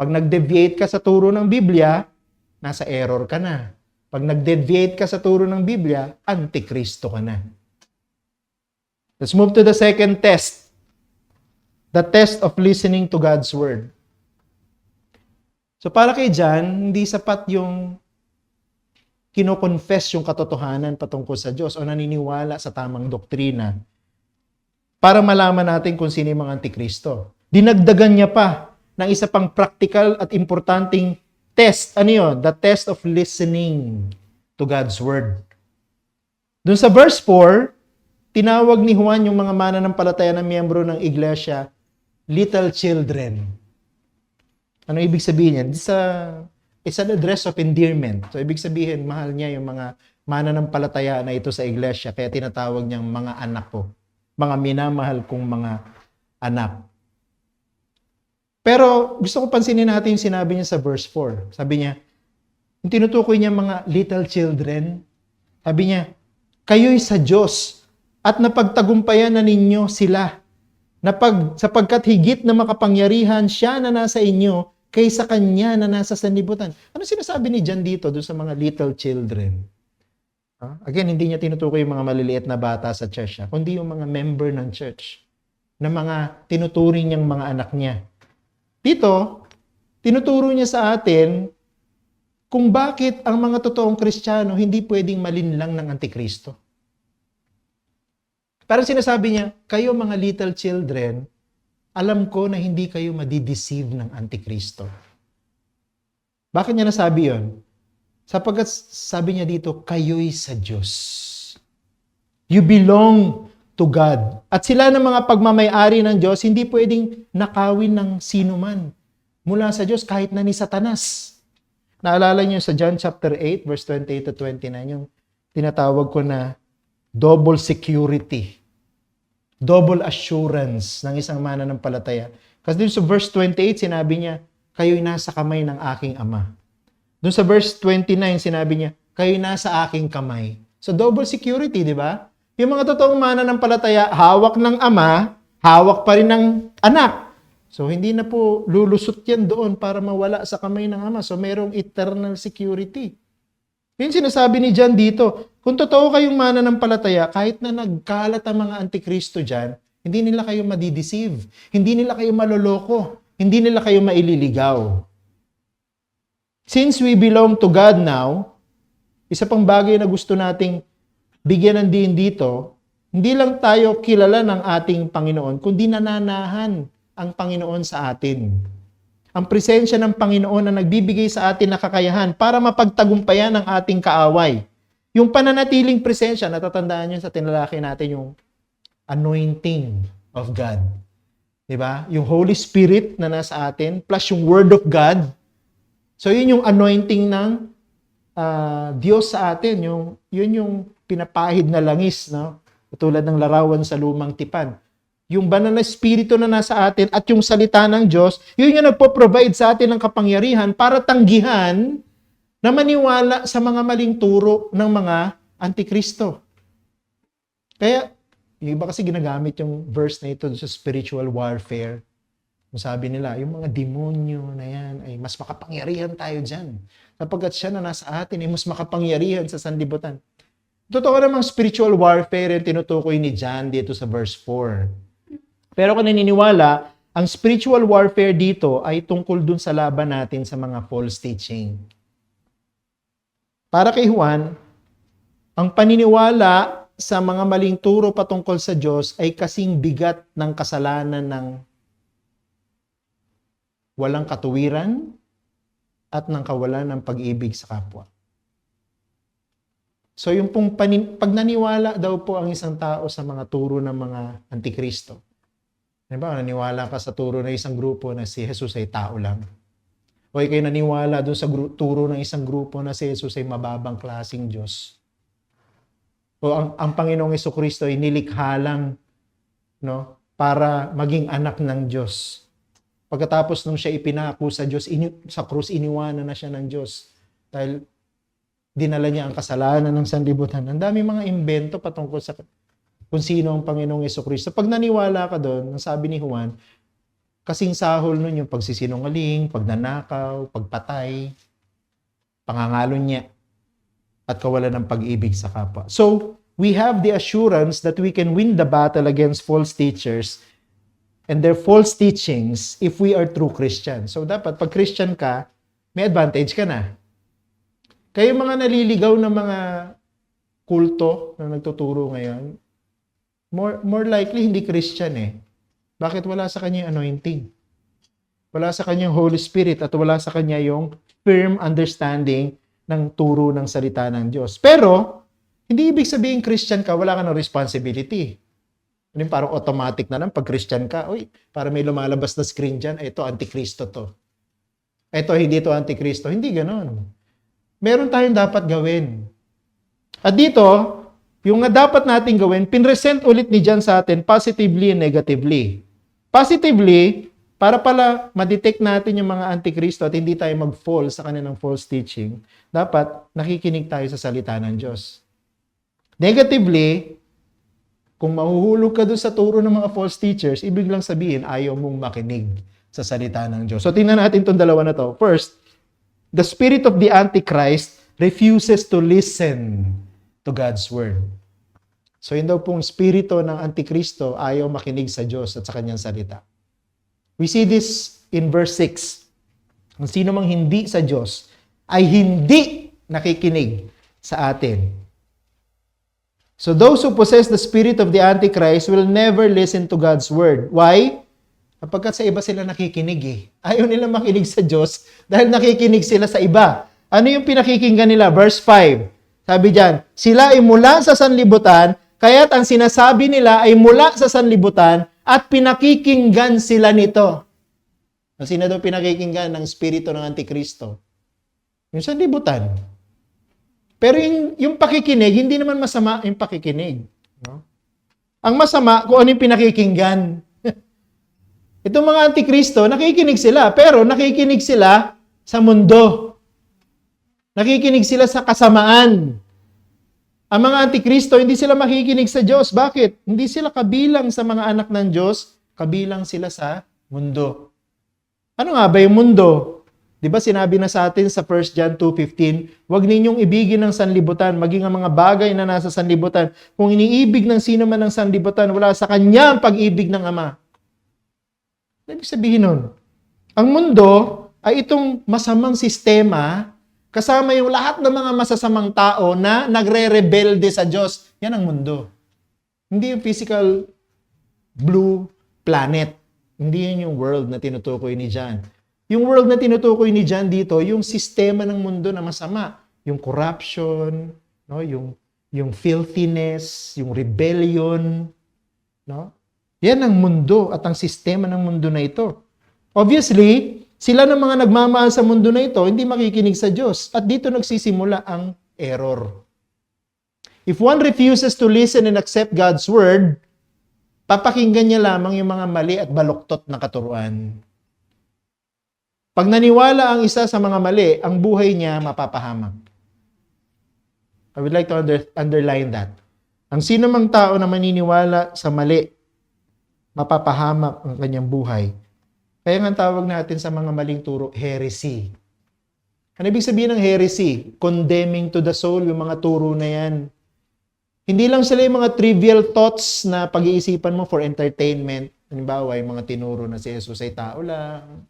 Pag nag-deviate ka sa turo ng Biblia, nasa error ka na. Pag nag-deviate ka sa turo ng Biblia, antikristo ka na. Let's move to the second test. The test of listening to God's Word. So para kay John, hindi sapat yung kino-confess yung katotohanan patungkol sa Diyos o naniniwala sa tamang doktrina para malaman natin kung sino yung mga antikristo. Dinagdagan niya pa ng isa pang practical at importanteng test. Ano yun? The test of listening to God's Word. Doon sa verse 4, tinawag ni Juan yung mga mananampalataya na miyembro ng iglesia, little children. Ano ibig sabihin yan? It's an address of endearment. So, ibig sabihin, mahal niya yung mga mananampalataya na ito sa iglesia, kaya tinatawag niyang mga anak ko. Mga minamahal kong mga anak. Pero, gusto ko pansinin natin yung sinabi niya sa verse 4. Sabi niya, yung tinutukoy niya mga little children, sabi niya, kayo'y sa Diyos at napagtagumpayan na ninyo sila. Sapagkat higit na makapangyarihan siya na nasa inyo kaysa kanya na nasa sanlibutan. Ano sinasabi ni John dito doon sa mga little children? Again, hindi niya tinutukoy yung mga maliliit na bata sa church, kundi yung mga member ng church, na mga tinuturing niyang mga anak niya. Dito, tinuturo niya sa atin kung bakit ang mga totoong Kristiyano hindi pwedeng malinlang ng Antikristo. Parang sinasabi niya, kayo mga little children, alam ko na hindi kayo madideceive ng Antikristo. Bakit niya nasabi yon? Sapagkat sabi niya dito, kayo'y sa Diyos. You belong to God. At sila ng mga pagmamayari ng Diyos, hindi pwedeng nakawin ng sino man mula sa Diyos kahit na ni Satanas. Naalala niyo sa John chapter 8, verse 28 to 29, yung tinatawag ko na double security, double assurance ng isang mananampalataya. Kasi dun sa verse 28, sinabi niya, kayo'y nasa kamay ng aking Ama. Dun sa verse 29, sinabi niya, kayo'y nasa aking kamay. So double security, di ba? Yung mga totoong mananampalataya, hawak ng Ama, hawak pa rin ng anak. So, hindi na po lulusot yan doon para mawala sa kamay ng Ama. So, merong eternal security. Yung sinasabi ni John dito, kung totoo kayong mananampalataya, kahit na nagkalat ang mga antikristo dyan, hindi nila kayo madideceive. Hindi nila kayo maloloko. Hindi nila kayo maililigaw. Since we belong to God now, isa pang bagay na gusto nating bigyan ng diin dito, hindi lang tayo kilala ng ating Panginoon, kundi nananahan ang Panginoon sa atin. Ang presensya ng Panginoon na nagbibigay sa atin na kakayahan para mapagtagumpayan ang ating kaaway. Yung pananatiling presensya, natatandaan nyo sa tinalaki natin yung anointing of God. Diba? Yung Holy Spirit na nasa atin, plus yung Word of God. So yun yung anointing ng Diyos sa atin. Yun yung pinapahid na langis, no? Tulad ng larawan sa lumang tipan. Yung banal na espiritu na nasa atin at yung salita ng Diyos, yun yung nagpo-provide sa atin ng kapangyarihan para tanggihan na maniwala sa mga maling turo ng mga antikristo. Kaya, yung iba kasi ginagamit yung verse na ito sa spiritual warfare. Sabi nila, yung mga demonyo na yan, ay mas makapangyarihan tayo dyan. Sapagkat siya na nasa atin, ay mas makapangyarihan sa sanlibutan. Totoo namang spiritual warfare yung tinutukoy ni John dito sa verse 4. Pero kung naniniwala, ang spiritual warfare dito ay tungkol dun sa laban natin sa mga false teaching. Para kay Juan, ang paniniwala sa mga maling turo patungkol sa Diyos ay kasing bigat ng kasalanan ng walang katuwiran at ng kawalan ng pag-ibig sa kapwa. So yung pong pag naniwala daw po ang isang tao sa mga turo ng mga antikristo, diba, naniwala ka sa turo ng isang grupo na si Jesus ay tao lang. O kayo naniwala doon sa turo ng isang grupo na si Jesus ay mababang klaseng Diyos. O ang Panginoong Jesucristo ay nilikha lang, no, para maging anak ng Diyos. Pagkatapos nung siya ipinako sa Diyos, sa krus, iniwanan na siya ng Diyos. Dahil dinala niya ang kasalanan ng sanlibutan. Ang dami mga imbento patungkol sa kung sino ang Panginoong Jesucristo. Pag naniwala ka doon, ang sabi ni Juan, kasing sahol nun yung pagsisinungaling, pagnanakaw, pagpatay, pangangalon niya, at kawalan ng pag-ibig sa kapwa. So, we have the assurance that we can win the battle against false teachers and their false teachings if we are true Christians. So, dapat, pag Christian ka, may advantage ka na. Kaya mga naliligaw na mga kulto na nagtuturo ngayon, more likely hindi Christian eh. Bakit? Wala sa kanya yung anointing. Wala sa kanya yung Holy Spirit at wala sa kanya yung firm understanding ng turo ng salita ng Diyos. Pero, hindi ibig sabihin Christian ka, wala ka ng responsibility. Parang automatic na lang pag Christian ka, para may lumalabas na screen dyan, ito, antikristo to. Ito, hindi to antikristo. Hindi ganon. Meron tayong dapat gawin. At dito, yung nga dapat natin gawin, pinresent ulit ni John sa atin positively and negatively. Positively, para pala ma-detect natin yung mga antikristo at hindi tayo mag-fall sa kanilang false teaching, dapat nakikinig tayo sa salita ng Diyos. Negatively, kung mahuhulog ka doon sa turo ng mga false teachers, ibig lang sabihin, ayaw mong makinig sa salita ng Diyos. So, tingnan natin itong dalawa na to. First, the spirit of the Antichrist refuses to listen to God's word. So, yun daw pong spirito ng Antikristo ayaw makinig sa Diyos at sa kanyang salita. We see this in verse 6. Ang sino mang hindi sa Diyos ay hindi nakikinig sa atin. So, those who possess the spirit of the Antichrist will never listen to God's word. Why? Kapagkat sa iba sila nakikinig eh. Ayaw nila makinig sa Diyos dahil nakikinig sila sa iba. Ano yung pinakikinggan nila? Verse 5. Sabi diyan, sila ay mula sa sanlibutan, kaya't ang sinasabi nila ay mula sa sanlibutan at pinakikinggan sila nito. Sino daw pinakikinggan ng spirito ng Antikristo? Yung sanlibutan. Pero yung pakikinig, hindi naman masama yung pakikinig. No? Ang masama, kung ano yung pinakikinggan. Itong mga antikristo, nakikinig sila, pero nakikinig sila sa mundo. Nakikinig sila sa kasamaan. Ang mga antikristo, hindi sila makikinig sa Diyos. Bakit? Hindi sila kabilang sa mga anak ng Diyos, kabilang sila sa mundo. Ano nga ba yung mundo? Di ba sinabi na sa atin sa 1 John 2:15, huwag ninyong ibigin ng sanlibutan, maging ang mga bagay na nasa sanlibutan. Kung iniibig ng sino man ng sanlibutan, wala sa kanya ang pag-ibig ng Ama. Ibig sabihin nun, ang mundo ay itong masamang sistema kasama yung lahat ng mga masasamang tao na nagre-rebelde sa Diyos. Yan ang mundo. Hindi yung physical blue planet. Hindi yun yung world na tinutukoy ni John. Yung world na tinutukoy ni John dito, yung sistema ng mundo na masama. Yung corruption, no? yung filthiness, yung rebellion. No? Yan ang mundo at ang sistema ng mundo na ito. Obviously, sila ng mga nagmamahal sa mundo na ito, hindi makikinig sa Diyos. At dito nagsisimula ang error. If one refuses to listen and accept God's word, papakinggan niya lamang yung mga mali at baluktot na katuruan. Pag naniwala ang isa sa mga mali, ang buhay niya mapapahamak. I would like to underline that. Ang sino mang tao na maniniwala sa mali, mapapahamak ang kanyang buhay. Kaya nga tawag natin sa mga maling turo, heresy. Ano ibig sabihin ng heresy? Condemning to the soul, yung mga turo na yan. Hindi lang sila yung mga trivial thoughts na pag-iisipan mo for entertainment. Halimbawa, yung mga tinuro na si Jesus ay tao lang.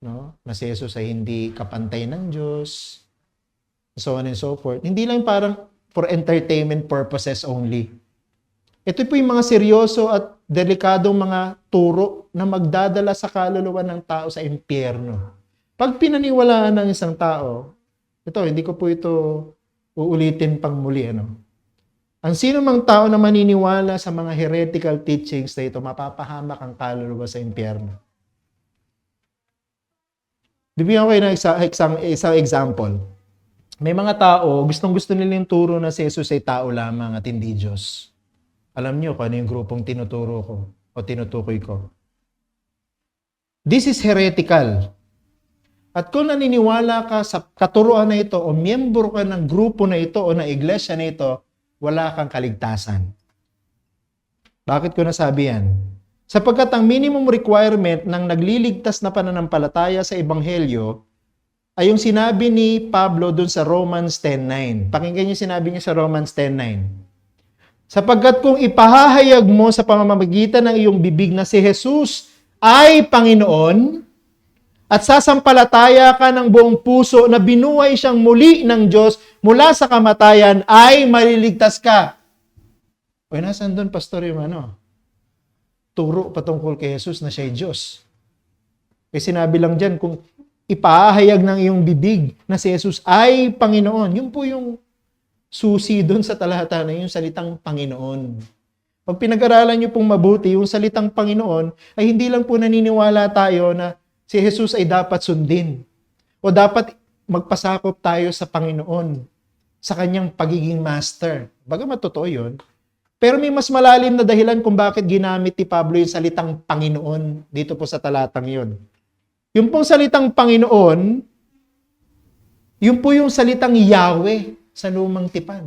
No? Na si Jesus ay hindi kapantay ng Diyos. So on and so forth. Hindi lang parang for entertainment purposes only. Ito po yung mga seryoso at delikadong mga turo na magdadala sa kaluluwa ng tao sa impyerno. Pag pinaniwalaan ng isang tao, hindi ko po ito uulitin pang muli. Ang sino mang tao na maniniwala sa mga heretical teachings na ito, mapapahamak ang kaluluwa sa impyerno. Bibigyan ko kayo ng isang example. May mga tao, gustong-gusto nila yung turo na si Jesus ay tao lamang at hindi Diyos. Alam niyo kung ano yung grupong tinuturo ko o tinutukoy ko. This is heretical. At kung naniniwala ka sa katuruan na ito o miyembro ka ng grupo na ito o ng iglesia na ito, wala kang kaligtasan. Bakit ko nasabi yan? Sapagkat ang minimum requirement ng nagliligtas na pananampalataya sa Ebanghelyo ay yung sinabi ni Pablo dun sa Romans 10:9. Pakinggan niyo sinabi niya sa Romans 10:9. Sapagkat kung ipahahayag mo sa pamamagitan ng iyong bibig na si Jesus ay Panginoon at sasampalataya ka ng buong puso na binuhay siyang muli ng Diyos mula sa kamatayan ay maliligtas ka. O nasan doon, pastor, yung turo patungkol kay Jesus na siya'y Diyos. Kasi sinabi lang dyan, kung ipahahayag ng iyong bibig na si Jesus ay Panginoon, yun po yung susi doon sa talata na yung salitang Panginoon. Pag pinag-aralan niyo pong mabuti, yung salitang Panginoon ay hindi lang po naniniwala tayo na si Jesus ay dapat sundin o dapat magpasakop tayo sa Panginoon, sa kanyang pagiging master. Bagamat totoo yun, pero may mas malalim na dahilan kung bakit ginamit ni Pablo yung salitang Panginoon dito po sa talatang yun. Yung pong salitang Panginoon, yun po yung salitang Yahweh sa lumang tipan.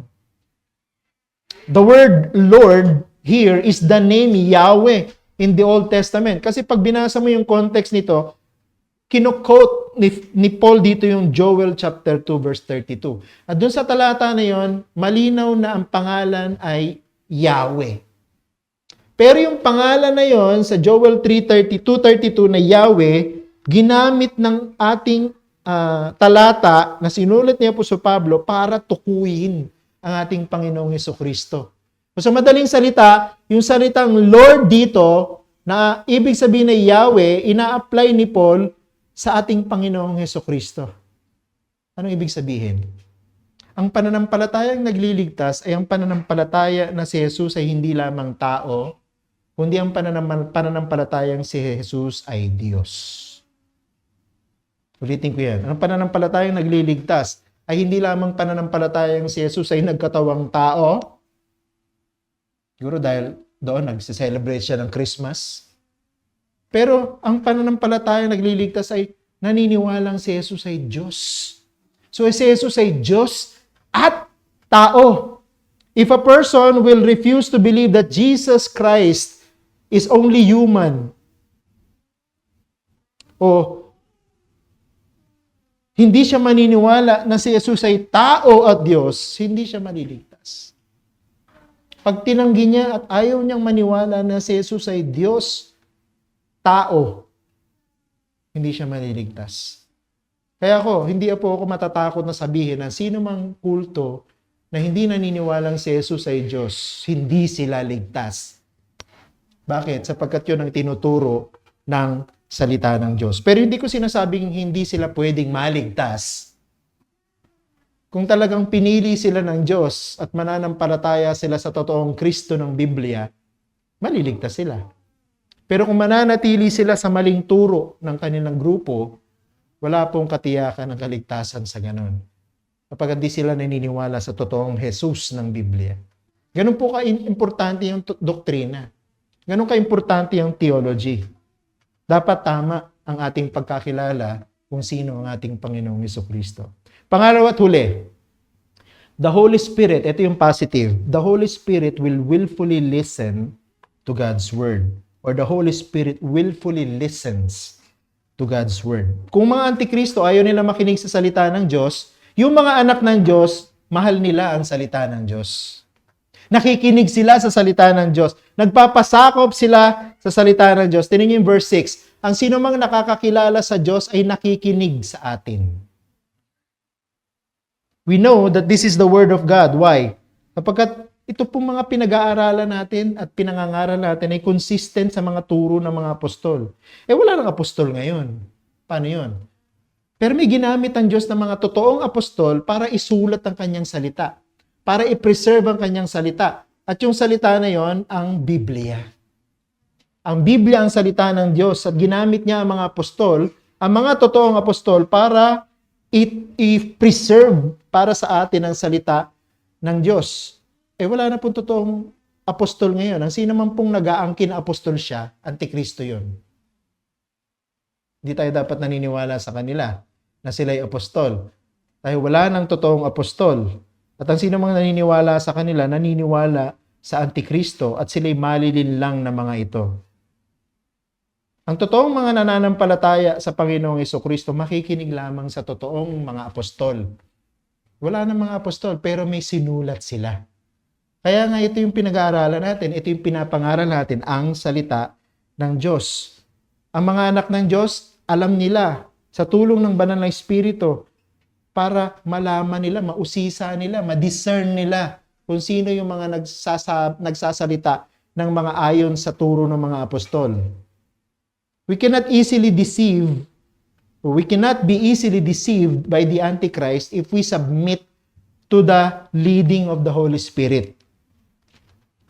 The word Lord here is the name Yahweh in the Old Testament. Kasi pag binasa mo yung context nito, kino-quote ni Paul dito yung Joel chapter 2 verse 32. At dun sa talata na yon, malinaw na ang pangalan ay Yahweh. Pero yung pangalan na yon sa Joel 3:32 na Yahweh, ginamit ng ating talata na sinulat ni Apostol Pablo para tukuyin ang ating Panginoong Hesukristo. So, sa madaling salita, yung salitang Lord dito, na ibig sabihin na Yahweh, ina-apply ni Paul sa ating Panginoong Hesukristo. Anong ibig sabihin? Ang pananampalatayang nagliligtas ay ang pananampalataya na si Jesus ay hindi lamang tao, kundi ang pananampalatayang si Jesus ay Diyos. Ulitin ko yan. Ang pananampalatayang nagliligtas ay hindi lamang pananampalatayang si Jesus ay nagkatawang tao. Siguro dahil doon nagse-celebrate siya ng Christmas. Pero ang pananampalatayang nagliligtas ay naniniwalang si Jesus ay Diyos. So si Jesus ay Diyos at tao. If a person will refuse to believe that Jesus Christ is only human, o hindi siya maniniwala na si Jesus ay tao at Diyos, hindi siya maliligtas. Pag tinanggi niya at ayaw niyang maniwala na si Jesus ay Diyos, tao, hindi siya maliligtas. Kaya hindi po ako matatakot na sabihin na sino mang kulto na hindi naniniwalang si Jesus ay Diyos, hindi sila ligtas. Bakit? Sapagkat yun ang tinuturo ng salita ng Diyos. Pero hindi ko sinasabing hindi sila pwedeng maligtas. Kung talagang pinili sila ng Diyos at mananampalataya sila sa totoong Kristo ng Biblia, maliligtas sila. Pero kung mananatili sila sa maling turo ng kanilang grupo, wala pong katiyakan ng kaligtasan sa ganon. Kapag hindi sila naniniwala sa totoong Jesus ng Biblia. Ganun po ka-importante yung doktrina. Ganun ka-importante yung theology. Dapat tama ang ating pagkakilala kung sino ang ating Panginoong Jesucristo. Pangalawa at huli, the Holy Spirit, ito yung positive, the Holy Spirit will willfully listen to God's Word. Or the Holy Spirit willfully listens to God's Word. Kung mga Antikristo ayaw nila makinig sa salita ng Diyos, yung mga anak ng Diyos, mahal nila ang salita ng Diyos. Nakikinig sila sa salita ng Diyos. Nagpapasakop sila sa salita ng Diyos. Tingnan niyo yung verse 6. Ang sino mang nakakakilala sa Diyos ay nakikinig sa atin. We know that this is the Word of God. Why? Kapagkat ito pong mga pinag-aaralan natin at pinangangaral natin ay consistent sa mga turo ng mga apostol. Wala nang apostol ngayon. Paano yun? Pero may ginamit ang Diyos ng mga totoong apostol para isulat ang kanyang salita. Para i-preserve ang kanyang salita. At yung salita na yon ang Biblia. Ang Biblia ang salita ng Diyos at ginamit niya ang mga apostol, ang mga totoong apostol para i-preserve para sa atin ang salita ng Diyos. Wala na pong totoong apostol ngayon. Ang sino man pong nag-aangkin na apostol siya, Antikristo yun. Hindi tayo dapat naniniwala sa kanila na sila'y apostol. Dahil wala nang totoong apostol. At ang sino mang naniniwala sa kanila, naniniwala sa Antikristo at sila'y malilinlang na mga ito. Ang totoong mga nananampalataya sa Panginoong Jesucristo, makikinig lamang sa totoong mga apostol. Wala nang mga apostol, pero may sinulat sila. Kaya nga ito yung pinag-aaralan natin, ito yung pinapangaral natin, ang salita ng Diyos. Ang mga anak ng Diyos, alam nila sa tulong ng banal na Espiritu para malaman nila, mausisa nila, ma-discern nila kung sino yung mga nagsasalita ng mga ayon sa turo ng mga apostol. We cannot be easily deceived by the Antichrist if we submit to the leading of the Holy Spirit.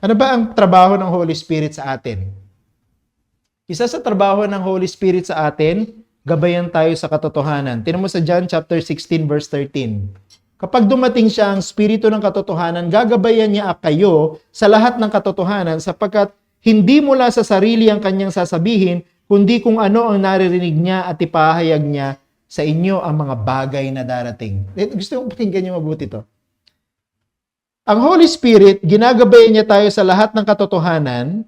Ano ba ang trabaho ng Holy Spirit sa atin? Isa sa trabaho ng Holy Spirit sa atin, gabayan tayo sa katotohanan. Tingnan mo sa John chapter 16 verse 13. Kapag dumating siya ang Espiritu ng katotohanan, gagabayan niya kayo sa lahat ng katotohanan sapagkat hindi mula sa sarili ang kanyang sasabihin, kundi kung ano ang naririnig niya at ipahayag niya sa inyo ang mga bagay na darating. Gusto kong pakinggan niyo mabuti to. Ang Holy Spirit, ginagabayan niya tayo sa lahat ng katotohanan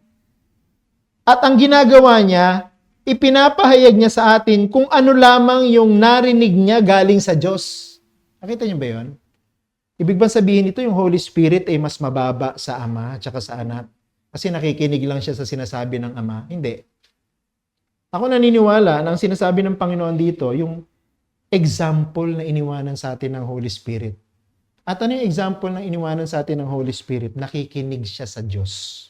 at ang ginagawa niya, ipinapahayag niya sa atin kung ano lamang yung narinig niya galing sa Diyos. Nakita niyo ba yun? Ibig bang sabihin ito, yung Holy Spirit ay mas mababa sa Ama at saka sa Anak? Kasi nakikinig lang siya sa sinasabi ng Ama? Hindi. Ako naniniwala na ang sinasabi ng Panginoon dito, yung example na iniwanan sa atin ng Holy Spirit. At ano yung example na iniwanan sa atin ng Holy Spirit? Nakikinig siya sa Diyos.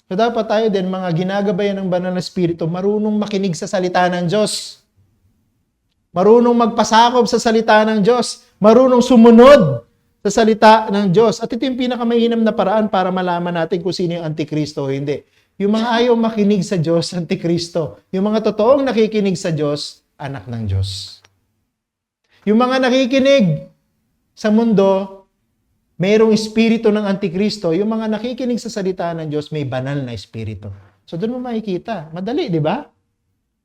So dapat tayo din, mga ginagabayan ng banal na Espiritu, marunong makinig sa salita ng Diyos. Marunong magpasakop sa salita ng Diyos. Marunong sumunod sa salita ng Diyos. At ito yung pinakamainam na paraan para malaman natin kung sino yung Antikristo o hindi. Yung mga ayaw makinig sa Diyos, Antikristo. Yung mga totoong nakikinig sa Diyos, anak ng Diyos. Yung mga nakikinig sa mundo, mayroong espiritu ng Antikristo. Yung mga nakikinig sa salita ng Diyos, may banal na espiritu. So doon mo makikita. Madali, di ba?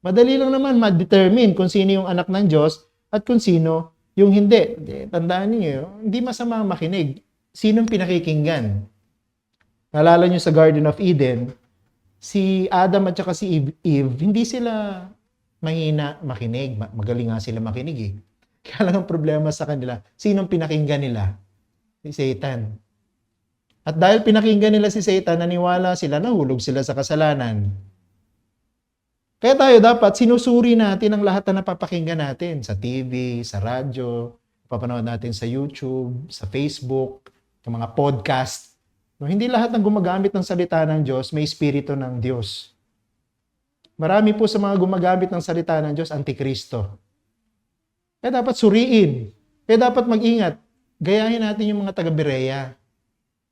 Madali lang naman ma-determine kung sino yung anak ng Diyos at kung sino yung hindi. Tandaan niyo, hindi masama makinig. Sinong pinakikinggan? Naalala niyo sa Garden of Eden, si Adam at saka si Eve, hindi sila mahina makinig. Magaling nga sila makinig eh. Kaya lang ang problema sa kanila, sinong pinakinggan nila? Si Satan. At dahil pinakinggan nila si Satan, naniwala sila, nahulog sila sa kasalanan. Kaya tayo dapat sinusuri natin ang lahat na napapakinggan natin sa TV, sa radyo, papanood natin sa YouTube, sa Facebook, sa mga podcast. No, hindi lahat ng gumagamit ng salita ng Diyos may espiritu ng Diyos. Marami po sa mga gumagamit ng salita ng Diyos, Antikristo. Kaya dapat suriin. Kaya dapat mag-ingat. Gayahin natin yung mga taga-Berea.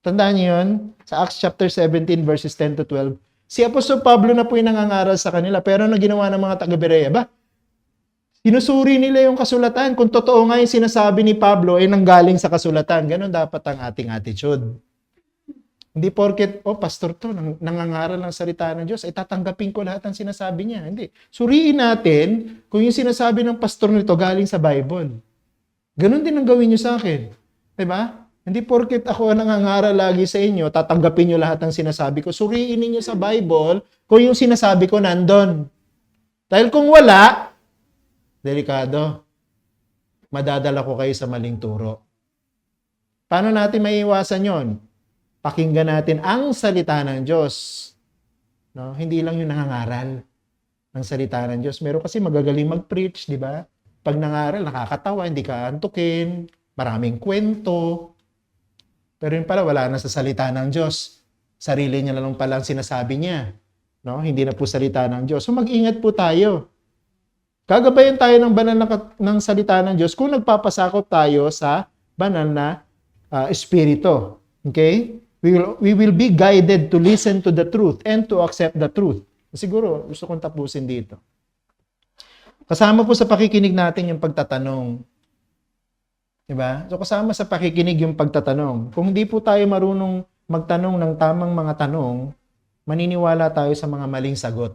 Tandaan niyo yun? Sa Acts chapter 17 verses 10 to 12. Si Apostol Pablo na po yung nangangaral sa kanila. Pero ano ginawa ng mga taga-Berea? Sinusuri nila yung kasulatan. Kung totoo nga yung sinasabi ni Pablo ay nanggaling sa kasulatan. Ganon dapat ang ating attitude. Hindi porket, pastor to, nangangaral ng salita ng Diyos, ay tatanggapin ko lahat ng sinasabi niya. Hindi. Suriin natin kung yung sinasabi ng pastor nito galing sa Bible. Ganon din ang gawin niyo sa akin. Diba? Hindi porket ako nangangaral lagi sa inyo, tatanggapin niyo lahat ng sinasabi ko. Suriin niyo sa Bible kung yung sinasabi ko nandun. Dahil kung wala, delikado. Madadala ko kayo sa maling turo. Paano natin maiiwasan yon? Pakinggan natin ang salita ng Diyos. No? Hindi lang yung nangangaral ng salita ng Diyos. Meron kasi magagaling mag-preach, di ba? Pag nangaral, nakakatawa, hindi ka antukin, maraming kwento. Pero yun pala, wala na sa salita ng Diyos. Sarili niya lang pala ang sinasabi niya. No? Hindi na po salita ng Diyos. So mag-ingat po tayo. Gagabayan tayo ng banal ng salita ng Diyos kung nagpapasakop tayo sa banal na espiritu. Okay? We will be guided to listen to the truth and to accept the truth. Siguro, gusto kong tapusin dito. Kasama po sa pakikinig natin yung pagtatanong. Diba? So kasama sa pakikinig yung pagtatanong. Kung hindi po tayo marunong magtanong ng tamang mga tanong, maniniwala tayo sa mga maling sagot.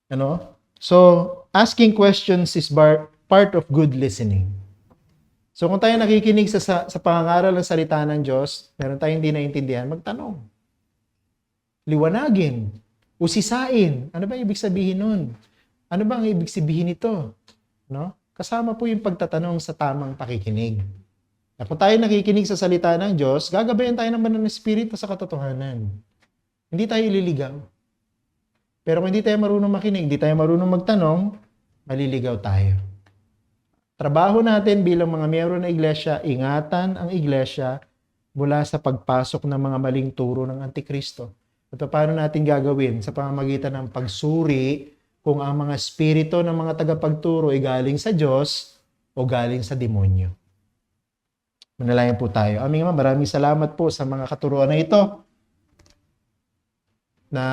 Ano? So, asking questions is part of good listening. So kung tayo nakikinig sa pangangaral ng salita ng Diyos, meron tayong hindi naintindihan, magtanong. Liwanagin. Usisain. Ano ba ibig sabihin nun? Ano ba ang ibig sabihin nito? No? Kasama po yung pagtatanong sa tamang pakikinig. At kung tayo nakikinig sa salita ng Diyos, gagabayan tayo ng banal na espiritu sa katotohanan. Hindi tayo ililigaw. Pero kung hindi tayo marunong makinig, hindi tayo marunong magtanong, maliligaw tayo. Trabaho natin bilang mga miyembro ng iglesia, ingatan ang iglesia mula sa pagpasok ng mga maling turo ng Antikristo. At paano natin gagawin? Sa pamamagitan ng pagsuri kung ang mga espiritu ng mga tagapagturo ay galing sa Diyos o galing sa demonyo. Manalangin po tayo. Aming Ama, maraming salamat po sa mga katuruan na ito na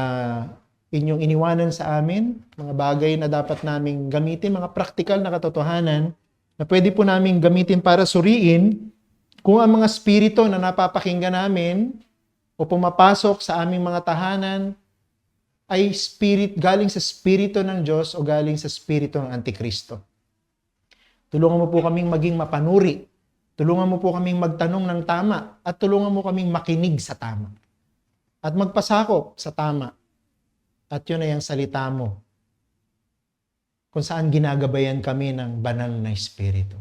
inyong iniwanan sa amin, mga bagay na dapat naming gamitin, mga praktikal na katotohanan na pwede po naming gamitin para suriin kung ang mga espiritu na napapakinggan namin o pumapasok sa aming mga tahanan ay galing sa espiritu ng Diyos o galing sa espiritu ng Antikristo. Tulungan mo po kaming maging mapanuri. Tulungan mo po kaming magtanong ng tama at tulungan mo kaming makinig sa tama. At magpasakop sa tama. At yun ay ang salita mo kung saan ginagabayan kami ng banal na espiritu.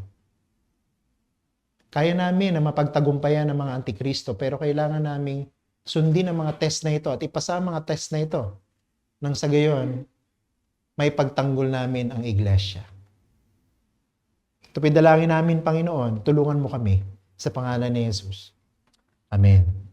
Kaya namin na mapagtagumpayan ng mga Antikristo pero kailangan naming sundin ang mga test na ito at ipasa ang mga test na ito nang sa gayon may pagtanggol namin ang iglesia. Ito pinadalangin namin, Panginoon, tulungan mo kami sa pangalan ni Jesus. Amen.